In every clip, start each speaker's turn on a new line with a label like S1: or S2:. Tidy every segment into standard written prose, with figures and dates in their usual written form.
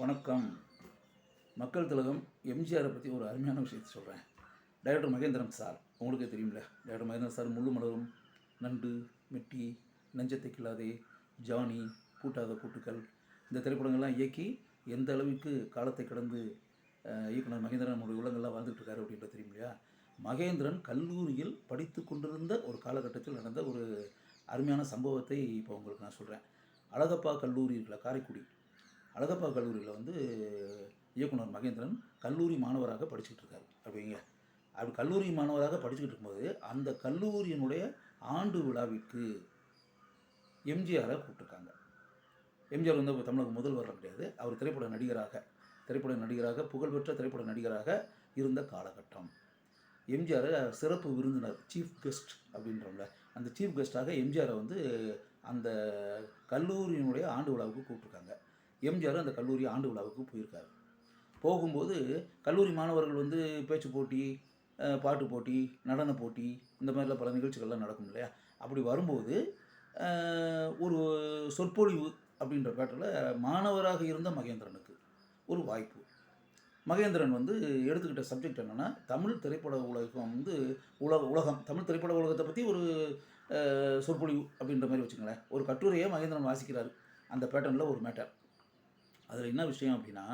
S1: வணக்கம். மக்கள் திலகம் எம்ஜிஆரை பற்றி ஒரு அருமையான விஷயத்தை சொல்கிறேன். டைரக்டர் மகேந்திரன் சார் உங்களுக்கே தெரியும்ல. டைரக்டர் மகேந்திரன் சார் முள்ளு மலரும், நண்டு, மெட்டி, நெஞ்சத்தை கில்லாதே, ஜானி, பூட்டாத பூட்டுக்கள் இந்த திரைப்படங்கள்லாம் இயக்கி எந்த அளவுக்கு காலத்தை கடந்து இயக்குனர் மகேந்திரன் நம்முடைய உள்ளங்கள்லாம் வாழ்ந்துட்டு இருக்காரு அப்படின்றது தெரியும் இல்லையா. மகேந்திரன் கல்லூரியில் படித்து கொண்டிருந்த ஒரு காலகட்டத்தில் நடந்த ஒரு அருமையான சம்பவத்தை இப்போ உங்களுக்கு நான் சொல்கிறேன். அழகப்பா கல்லூரி இருக்குல்ல, காரைக்குடி அழகப்பா கல்லூரியில் வந்து இயக்குனர் மகேந்திரன் கல்லூரி மாணவராக படிச்சுக்கிட்டு இருக்காரு. அப்படி கல்லூரி மாணவராக படிச்சுக்கிட்டு இருக்கும்போது அந்த கல்லூரியினுடைய ஆண்டு விழாவிற்கு எம்ஜிஆரை கூப்பிட்டுருக்காங்க. எம்ஜிஆர் வந்து தமிழக முதல்வரில் கிடையாது, அவர் திரைப்பட நடிகராக புகழ்பெற்ற திரைப்பட நடிகராக இருந்த காலகட்டம். எம்ஜிஆரை சிறப்பு விருந்தினர், சீஃப் கெஸ்ட் அப்படின்றவங்கள, அந்த சீஃப் கெஸ்ட்டாக எம்ஜிஆரை வந்து அந்த கல்லூரியினுடைய ஆண்டு விழாவுக்கு கூப்பிட்ருக்காங்க. எம்ஜிஆர் அந்த கல்லூரி ஆண்டு விழாவுக்கு போயிருக்காரு. போகும்போது கல்லூரி மாணவர்கள் வந்து பேச்சு போட்டி, பாட்டு போட்டி, நடன போட்டி இந்த மாதிரிலாம் பல நிகழ்ச்சிகள்லாம் நடக்கும் இல்லையா. அப்படி வரும்போது ஒரு சொற்பொழிவு அப்படின்ற பேட்டரில் மாணவராக இருந்த மகேந்திரனுக்கு ஒரு வாய்ப்பு. மகேந்திரன் வந்து எடுத்துக்கிட்ட சப்ஜெக்ட் என்னென்னா, தமிழ் திரைப்பட உலகம் வந்து உலகம் தமிழ் திரைப்பட உலகத்தை பற்றி ஒரு சொற்பொழிவு அப்படின்ற மாதிரி வச்சுக்கோங்களேன். ஒரு கட்டுரையை மகேந்திரன் வாசிக்கிறார். அந்த பேட்டர்னில் ஒரு மேட்டர். அதில் என்ன விஷயம் அப்படின்னா,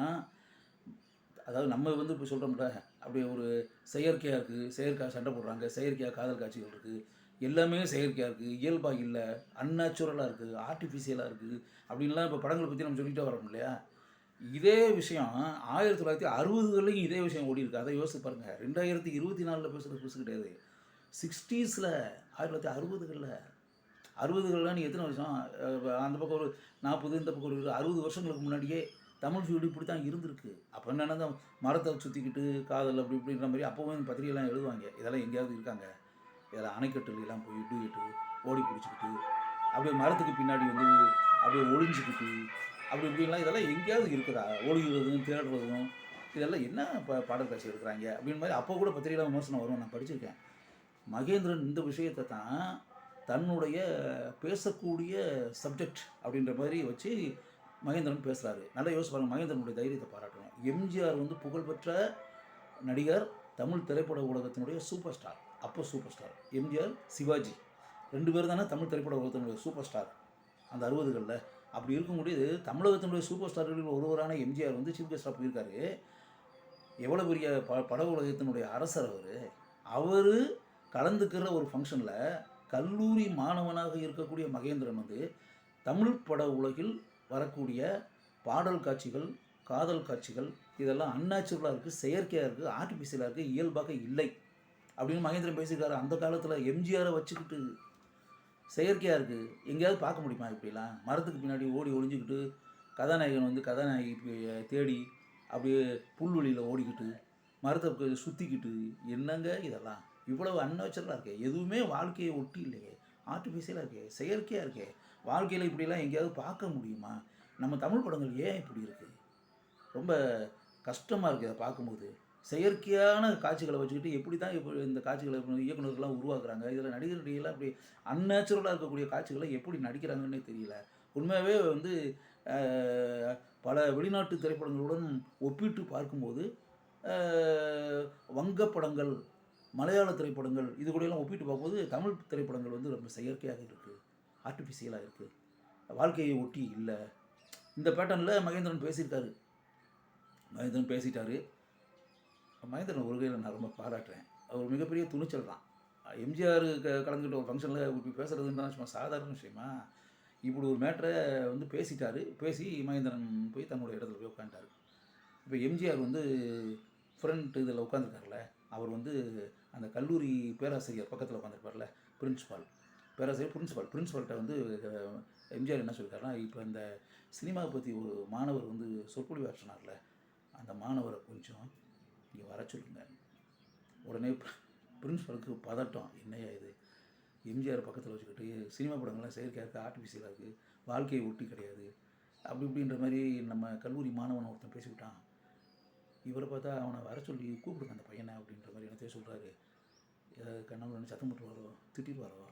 S1: அதாவது நம்ம வந்து இப்போ சொல்கிறோம்ல, அப்படியே ஒரு செயற்கையாக இருக்குது, செயற்கையாக சண்டை போடுறாங்க, செயற்கையாக காதல் காட்சிகள் இருக்குது, எல்லாமே செயற்கையாக இருக்குது, இயல்பாக இல்லை, அன்நேச்சுரலாக இருக்குது, ஆர்டிஃபிஷியலாக இருக்குது அப்படின்லாம் இப்போ படங்களை பற்றி நம்ம சொல்லிகிட்டே வரோம் இல்லையா. இதே விஷயம் 1960கள்லையும் இதே விஷயம் ஓடி இருக்குது. அதை யோசிச்சு பாருங்கள். 2024 பேசுகிற புதுசு கிடையாது. 60ஸில் 1960களில் நீ எத்தனை வருஷம், அந்த பக்கம் ஒரு 40, இந்த பக்கம் ஒரு 60 வருஷங்களுக்கு முன்னாடியே தமிழ் ஃபீல்டு இப்படி தான் இருந்திருக்கு. அப்போ என்னென்னா மரத்தை சுற்றிக்கிட்டு காதல் அப்படி இப்படின்ற மாதிரி அப்போவும் பத்திரிகைலாம் எழுதுவாங்க. இதெல்லாம் எங்கேயாவது இருக்காங்க? இதெல்லாம் அணைக்கட்டுலாம் போய் இட்டுக்கிட்டு ஓடி பிடிச்சிக்கிட்டு அப்படியே மரத்துக்கு பின்னாடி வந்து அப்படியே ஒளிஞ்சிக்கிட்டு அப்படி இப்படின்லாம் இதெல்லாம் எங்கேயாவது இருக்குதா? ஒளிகிறதும் தேடுறதும் இதெல்லாம் என்ன பாடல் காட்சி எடுக்கிறாங்க அப்படின்னு மாதிரி அப்போ கூட பத்திரிகைலாம் விமர்சனம் வரும், நான் படிச்சிருக்கேன். மகேந்திரன் இந்த விஷயத்தை தான் தன்னுடைய பேசக்கூடிய சப்ஜெக்ட் அப்படின்ற மாதிரி வச்சு மகேந்திரன் பேசுகிறாரு. நல்லா யோசிச்சு பாருங்கள், மகேந்திரனுடைய தைரியத்தை பாராட்டணும். எம்ஜிஆர் வந்து புகழ்பெற்ற நடிகர், தமிழ் திரைப்பட உலகத்தினுடைய சூப்பர் ஸ்டார். அப்போ சூப்பர் ஸ்டார் எம்ஜிஆர், சிவாஜி 2 பேர் தானே தமிழ் திரைப்பட உலகத்தினுடைய சூப்பர் ஸ்டார் அந்த 60களில். அப்படி இருக்கும்போது தமிழகத்தினுடைய சூப்பர் ஸ்டார்களில் ஒருவரான எம்ஜிஆர் வந்து சீஃப் கெஸ்டாக போயிருக்காரு. எவ்வளோ பெரிய பட உலகத்தினுடைய அரசர் அவர் கலந்துக்கிற ஒரு ஃபங்க்ஷனில் கல்லூரி மாணவனாக இருக்கக்கூடிய மகேந்திரன் வந்து தமிழ் பட உலகில் வரக்கூடிய பாடல் காட்சிகள், காதல் காட்சிகள் இதெல்லாம் அன்நேச்சுரலாக இருக்குது, செயற்கையாக இருக்குது, ஆர்டிஃபிஷியலாக இருக்குது, இயல்பாக இல்லை அப்படின்னு மகேந்திரன் பேசியிருக்காரு. அந்த காலத்தில் எம்ஜிஆரை வச்சுக்கிட்டு செயற்கையாக இருக்குது, எங்கேயாவது பார்க்க முடியுமா இப்படிலாம்? மரத்துக்கு பின்னாடி ஓடி ஒளிஞ்சிக்கிட்டு கதாநாயகன் வந்து கதாநாயகி தேடி அப்படியே புல்வெளியில் ஓடிக்கிட்டு மரத்தை சுற்றிக்கிட்டு, என்னங்க இதெல்லாம் இவ்வளவு அன்நேச்சுரலாக இருக்கே, எதுவுமே வாழ்க்கையை ஒட்டி இல்லையே, ஆர்டிஃபிஷியலாக இருக்கே, செயற்கையாக இருக்கே, வாழ்க்கையில் இப்படிலாம் எங்கேயாவது பார்க்க முடியுமா? நம்ம தமிழ் படங்கள் ஏன் இப்படி இருக்குது? ரொம்ப கஷ்டமாக இருக்குது அதை பார்க்கும்போது. செயற்கையான காட்சிகளை வச்சுக்கிட்டு எப்படி தான் இப்போ இந்த காட்சிகளை இயக்குநர்கள்லாம் உருவாக்குறாங்க. இதில் நடிகர்கள்லாம் அப்படி அன்நேச்சுரலாக இருக்கக்கூடிய காட்சிகளை எப்படி நடிக்கிறாங்கன்னே தெரியல. உண்மையாகவே வந்து பல வெளிநாட்டு திரைப்படங்களுடன் ஒப்பிட்டு பார்க்கும்போது வங்க படங்கள், மலையாள திரைப்படங்கள் இது கூடலாம் ஒப்பிட்டு பார்க்கும்போது தமிழ் திரைப்படங்கள் வந்து ரொம்ப செயற்கையாக இருக்குது, ஆர்டிஃபிஷியலாக இருக்குது, வாழ்க்கையை ஒட்டி இல்லை. இந்த பேட்டர்னில் மகேந்திரன் பேசிட்டாரு. மகேந்திரன் ஒரு கையில் நான் ரொம்ப பாராட்டுறேன். அவர் மிகப்பெரிய துணிச்சல் தான். எம்ஜிஆர் கலந்துக்கிட்ட ஒரு ஃபங்க்ஷனில் இப்படி பேசுகிறதுன்னு சும்மா சாதாரண விஷயமா? இப்படி ஒரு மேட்டரை வந்து பேசி மகேந்திரன் போய் தன்னுடைய இடத்துல போய் உட்காந்துட்டார். இப்போ எம்ஜிஆர் வந்து ஃப்ரண்ட் இதில் உட்காந்துருக்காருல, அவர் வந்து அந்த கல்லூரி பேராசிரியர் பக்கத்தில் உட்காந்துருப்பார்ல, பிரின்ஸிபால்கிட்ட வந்து எம்ஜிஆர் என்ன சொல்லியிருக்காருன்னா, இப்போ இந்த சினிமாவை பற்றி ஒரு மாணவர் வந்து சொற்பொழிவு ஆற்றினார்ல, அந்த மாணவரை கொஞ்சம் இங்கே வர சொல்லுங்க. உடனே பிரின்ஸிபாலுக்கு பதட்டம், என்னையா இது, எம்ஜிஆர் பக்கத்தில் வச்சுக்கிட்டு சினிமா படங்கள்லாம் செயற்கையாக இருக்குது, ஆர்டிஃபிஷியலாக இருக்குது, வாழ்க்கையை ஒட்டி கிடையாது அப்படி இப்படின்ற மாதிரி நம்ம கல்லூரி மாணவனை ஒருத்தன் பேசிவிட்டான், இவரை பார்த்தா அவனை வர சொல்லி கூப்பிடுங்க அந்த பையனை அப்படின்ற மாதிரி என்னத்தையே சொல்கிறாரு. ஏதாவது கண்ணால் சத்தம் போட்டுருவாரோ, திட்டிடுவாரோ,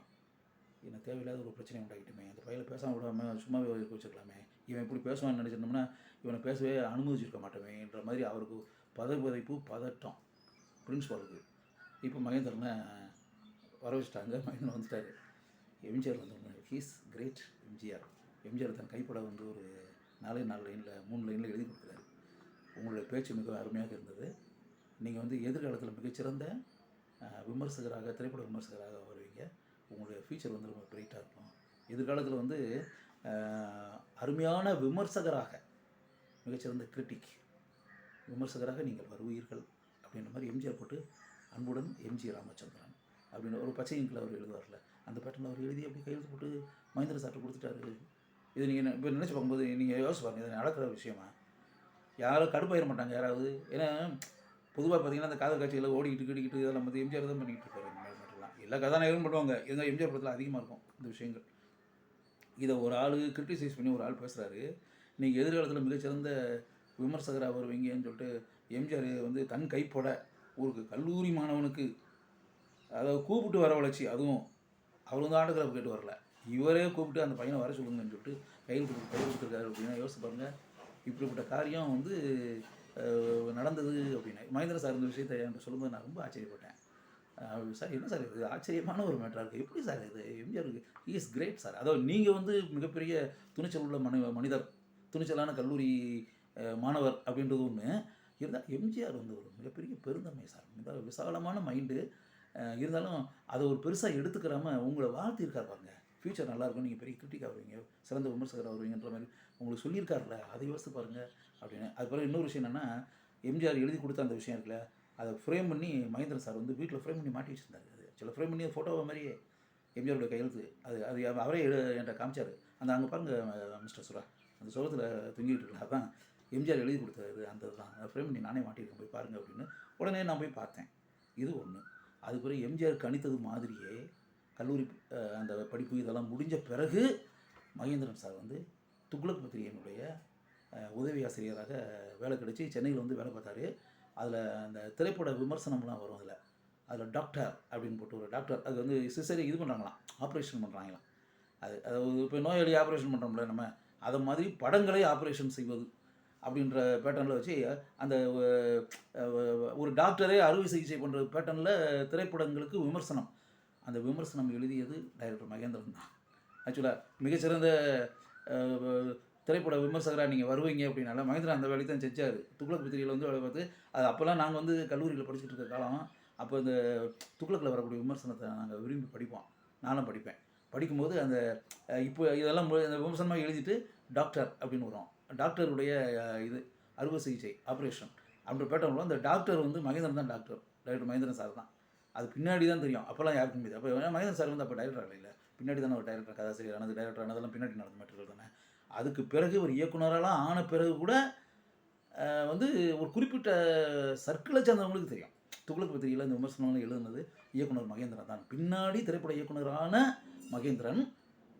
S1: என்ன தேவையில்லாத ஒரு பிரச்சனை உண்டாகிட்டுமே, அந்த பையனை பேசாமல் விடாமல் சும்மாவே இருக்க வச்சுருக்கலாமே, இவன் இப்படி பேசுவான்னு நினச்சிருந்தோம்னா இவனை பேசவே அனுமதிச்சிருக்க மாட்டோமேன்ற மாதிரி அவருக்கு பதைப்பு பதட்டம் பிரின்ஸ்பாலுக்கு. இப்போ மகேந்திரனை வர வச்சுட்டாங்க. மகேந்திரன் வந்துட்டார். எம்ஜிஆர் வந்து ஹீஸ் கிரேட் எம்ஜிஆர். எம்ஜிஆர் தன் கைப்பட வந்து ஒரு 4 லைனில் 3 லைனில் எழுதி கொடுக்குறாரு. உங்களுடைய பேச்சு மிக அருமையாக இருந்தது. நீங்கள் வந்து எதிர்காலத்தில் மிகச்சிறந்த விமர்சகராக, திரைப்பட விமர்சகராக வருவீங்க. உங்களுடைய ஃபியூச்சர் வந்து ரொம்ப பிரைட்டாக இருக்கும். எதிர்காலத்தில் வந்து அருமையான விமர்சகராக, மிகச்சிறந்த கிரிட்டிக் விமர்சகராக நீங்கள் வருவீர்கள் அப்படின்ற மாதிரி எம்ஜிஆர் போட்டு அன்புடன் எம்ஜி ராமச்சந்திரன் அப்படின்னு ஒரு பச்சை இங்கில் அவர் எழுதுவார்ல, அந்த பேட்டர்னில் அவர் எழுதி அப்படி கையெழுத்து போட்டு மகேந்திர சார்ட்ட கொடுத்துட்டாரு. இது நீங்கள் இப்போ நினச்சி பார்க்கும்போது நீங்கள் யோசிச்சு பாருங்கள், இது நடக்கிற விஷயமா? யாரும் கடுப்பாயிட மாட்டாங்க யாராவது. ஏன்னா பொதுவாக பார்த்தீங்கன்னா அந்த காதல் காட்சிகளை ஓடிக்கிட்டு இதெல்லாம் வந்து எம்ஜிஆர் தான் பண்ணிக்கிட்டு இருப்பாரு. இந்த மாதிரி மட்டும்லாம் எல்லா கதாநாயகரும் பண்ணுவாங்க. இருந்தால் எம்ஜிஆர் படத்தில் அதிகமாக இருக்கும் இந்த விஷயங்கள். இதை ஒரு ஆள் கிரிட்டிசைஸ் பண்ணி ஒரு ஆள் பேசுகிறாரு, நீங்கள் எதிர்காலத்தில் மிகச்சிறந்த விமர்சகராக வருவீங்கன்னு சொல்லிட்டு எம்ஜிஆர் வந்து தன் கைப்பட ஒரு கல்லூரி மாணவனுக்கு அதை கூப்பிட்டு வரவழைச்சி, அதுவும் அவர் வந்து ஆட்டோகிராஃப் கேட்டு வரல, இவரே கூப்பிட்டு அந்த பையனை வர சொல்லுங்கன்னு சொல்லிட்டு கையில் கொடுத்துருக்காரு அப்படின்னா யோசிச்சு பாருங்கள். இப்படிப்பட்ட காரியம் வந்து நடந்தது அப்படின்னு மகேந்திர சார் இந்த விஷயத்தை என்கிட்ட சொல்லும்போது நான் ரொம்ப ஆச்சரியப்பட்டேன். சார் என்ன சார் இது ஆச்சரியமான ஒரு மேட்டராக இருக்குது, எப்படி சார் இது எம்ஜிஆருக்கு ஹி இஸ் கிரேட் சார். அதாவது நீங்கள் வந்து மிகப்பெரிய துணிச்சல் உள்ள மனிதர், துணிச்சலான கல்லூரி மாணவர் அப்படின்றது ஒன்று இருந்தால், எம்ஜிஆர் வந்து ஒரு மிகப்பெரிய பெருந்தன்மை சார், மிக விசாலமான மைண்டு. இருந்தாலும் அதை ஒரு பெருசாக எடுத்துக்கிறாமல் உங்களை வாழ்த்திருக்கார் பாருங்க. ஃப்யூச்சர் நல்லாயிருக்கும், நீங்கள் பெரிய கிரிட்டிக்காக வருவீங்க, சிறந்த விமர்சகராக வருவீங்கன்ற மாதிரி உங்களுக்கு சொல்லியிருக்காருல்ல, அதை யோசித்து பாருங்கள் அப்படின்னு. அதுக்கப்புறம் இன்னொரு விஷயம் என்னென்னா, எம்ஜிஆர் எழுதி கொடுத்த அந்த விஷயம் இருக்குல்ல, அதை ஃப்ரேம் பண்ணி மகேந்திரன் சார் வந்து வீட்டில் ஃப்ரேம் பண்ணி மாட்டி வச்சுருந்தாரு. அது ஆக்சுவலாக ஃப்ரேம் பண்ணி ஃபோட்டோவை மாதிரியே எம்ஜிஆருடைய கையெழுத்து அது அவரே என்கிட்ட காமிச்சார். அந்த அங்கே பாருங்கள் மிஸ்டர் சுரா, அந்த சோகத்தில் தொங்கிட்டு இருக்கு, அதான் எம்ஜிஆர் எழுதி கொடுத்தது, அந்த தான் ஃப்ரேம் பண்ணி நானே மாட்டியிருக்கேன், போய் பாருங்கள் அப்படின்னு. உடனே நான் போய் பார்த்தேன். இது ஒன்று. அதுக்கப்புறம் எம்ஜிஆர் கணித்தது மாதிரியே கல்லூரி அந்த படிப்பு இதெல்லாம் முடிஞ்ச பிறகு மகேந்திரன் சார் வந்து துக்ளக் பத்திரிகையினுடைய உதவி ஆசிரியராக வேலை கிடைச்சி சென்னையில் வந்து வேலை பார்த்தாரு. அதில் அந்த திரைப்பட விமர்சனம்லாம் வரும். அதில் டாக்டர் அப்படின்னு போட்டு ஒரு டாக்டர், அது வந்து சிசரி இது பண்ணுறாங்களாம், ஆப்ரேஷன் பண்ணுறாங்களாம். அது இப்போ நோயாளி ஆப்ரேஷன் பண்ணுறோம்ல நம்ம, அதை மாதிரி படங்களை ஆப்ரேஷன் செய்வது அப்படின்ற பேட்டர்னில் வச்சு அந்த ஒரு டாக்டரே அறுவை சிகிச்சை பண்ணுற பேட்டர்னில் திரைப்படங்களுக்கு விமர்சனம், அந்த விமர்சனம் எழுதியது டைரக்டர் மகேந்திரன் தான். ஆக்சுவலாக மிகச்சிறந்த திரைப்பட விமர்சகராக நீங்கள் வருவீங்க அப்படின்னால மகேந்திரன் அந்த வேலையை தான் செஞ்சார். துக்ளக் பத்திரிகையில் வந்து வேலை பார்த்து, அது அப்போல்லாம் நாங்கள் வந்து கல்லூரியில் படிச்சுட்டு இருக்க காலம். அப்போ இந்த துக்ளக்கில் வரக்கூடிய விமர்சனத்தை நாங்கள் விரும்பி படிப்போம், நானும் படிப்பேன். படிக்கும்போது அந்த இப்போ இதெல்லாம் இந்த விமர்சனமாக எழுதிட்டு டாக்டர் அப்படின்னு வரும், டாக்டருடைய இது அறுவை சிகிச்சை ஆப்ரேஷன் அப்படின்ற பேட்டர்னில் அந்த டாக்டர் வந்து மகேந்திரன் தான் டைரக்டர் மகேந்திரன் சார் தான். அது பின்னாடி தான் தெரியும், அப்போல்லாம் யாருக்கும் முடியாது. அப்போ மகேந்திரன் சார் வந்து அப்போ டைரக்டர் இல்லை, பின்னாடி தானே ஒரு டைரக்டர், கதாசிரியர் ஆனது, டைரக்டர் ஆனதெல்லாம் பின்னாடி நடந்த மேட்டர்கள் தானே. அதுக்கு பிறகு ஒரு இயக்குனரெல்லாம் ஆன பிறகு கூட வந்து ஒரு குறிப்பிட்ட சர்க்கிளை சேர்ந்தவங்களுக்கு தெரியும், துக்ளக் பத்திரிகையில் இந்த விமர்சனங்கள் எழுதுனது இயக்குனர் மகேந்திரன் தான். பின்னாடி திரைப்பட இயக்குனரான மகேந்திரன்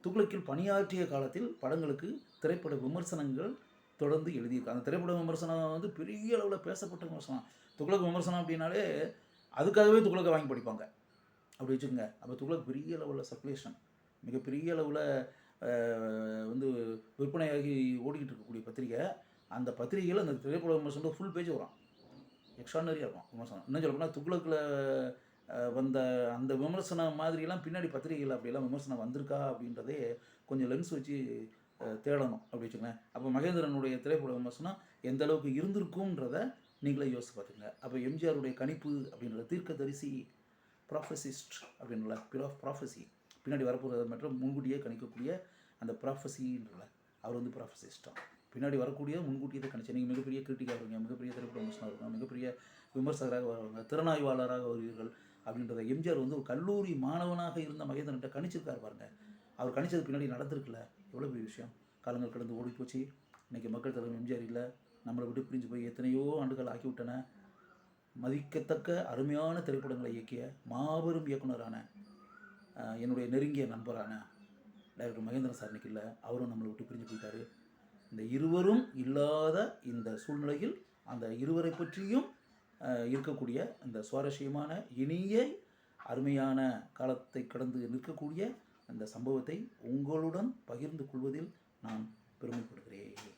S1: துக்ளக்கில் பணியாற்றிய காலத்தில் படங்களுக்கு திரைப்பட விமர்சனங்கள் தொடர்ந்து எழுதியிருக்காங்க. அந்த திரைப்பட விமர்சனம் வந்து பெரிய அளவில் பேசப்பட்ட விமர்சனம். துக்ளக் விமர்சனம் அப்படின்னாலே அதுக்காகவே துக்ளக்கை வாங்கி படிப்பாங்க, அப்படி வச்சுக்கோங்க. அப்போ துக்ளக் பெரிய அளவில் சர்க்குலேஷன், மிகப்பெரிய அளவில் வந்து விற்பனையாகி ஓடிக்கிட்டு இருக்கக்கூடிய பத்திரிகை. அந்த பத்திரிகையில் அந்த திரைப்பட விமர்சனம் ஃபுல் பேஜ் வரும், எக்ஸ்ட்ரானரியாக இருக்கும் விமர்சனம். இன்னும் சொல்ல போனால் துக்ளக்கில் வந்த அந்த விமர்சனம் மாதிரிலாம் பின்னாடி பத்திரிகைகள் அப்படியெல்லாம் விமர்சனம் வந்திருக்கா அப்படின்றதே கொஞ்சம் லென்ஸ் வச்சு தேடணும், அப்படி வச்சுக்கோங்களேன். அப்போ மகேந்திரனுடைய திரைப்பட விமர்சனம் எந்த அளவுக்கு இருந்திருக்கும்ன்றத நீங்களே யோசித்து பார்த்துங்க. அப்போ எம்ஜிஆருடைய கணிப்பு அப்படின்ற தீர்க்கதரிசி, ப்ராஃபசிஸ்ட் அப்படின்ற பியர் ஆஃப் ப்ராஃபஸி, பின்னாடி வரப்போகிறது மற்றும் முன்கூட்டியே கணிக்கக்கூடிய அந்த ப்ராஃபஸின்றல அவர் வந்து ப்ராஃபசிஸ்டாக பின்னாடி வரக்கூடிய முன்கூட்டியே கணிச்சு. நீங்கள் மிகப்பெரிய கிரிட்டிக்காக வருவீங்க, மிகப்பெரிய திரைப்பட விமர்சனம் இருக்கும், மிகப்பெரிய விமர்சகராக வருவாங்க, திறனாய்வாளராக வருவீர்கள் அப்படின்றத எம்ஜிஆர் வந்து ஒரு கல்லூரி மாணவனாக இருந்த மகேந்திரன்கிட்ட கணிச்சிருக்கார் பாருங்க. அவர் கணிச்சது பின்னாடி நடந்திருக்குல்ல, எவ்வளோ பெரிய விஷயம். காலங்கள் கடந்து ஓடி போச்சு, இன்றைக்கி மக்கள் தலைவர் எம்ஜிஆர் இல்லை, நம்மளை விட்டு பிரிஞ்சு போய் எத்தனையோ ஆண்டுகள் ஆக்கிவிட்டன. மதிக்கத்தக்க அருமையான திரைப்படங்களை இயக்கிய மாபெரும் இயக்குனரான என்னுடைய நெருங்கிய நண்பரான டைரக்டர் மகேந்திரன் சார் இன்னைக்கு இல்லை, அவரும் நம்மளை விட்டு பிரிஞ்சு போயிட்டார். இந்த இருவரும் இல்லாத இந்த சூழ்நிலையில் அந்த இருவரை பற்றியும் இருக்கக்கூடிய இந்த சுவாரஸ்யமான இனிய அருமையான காலத்தை கடந்து நிற்கக்கூடிய அந்த சம்பவத்தை உங்களுடன் பகிர்ந்து கொள்வதில் நான் பெருமைப்படுகிறேன்.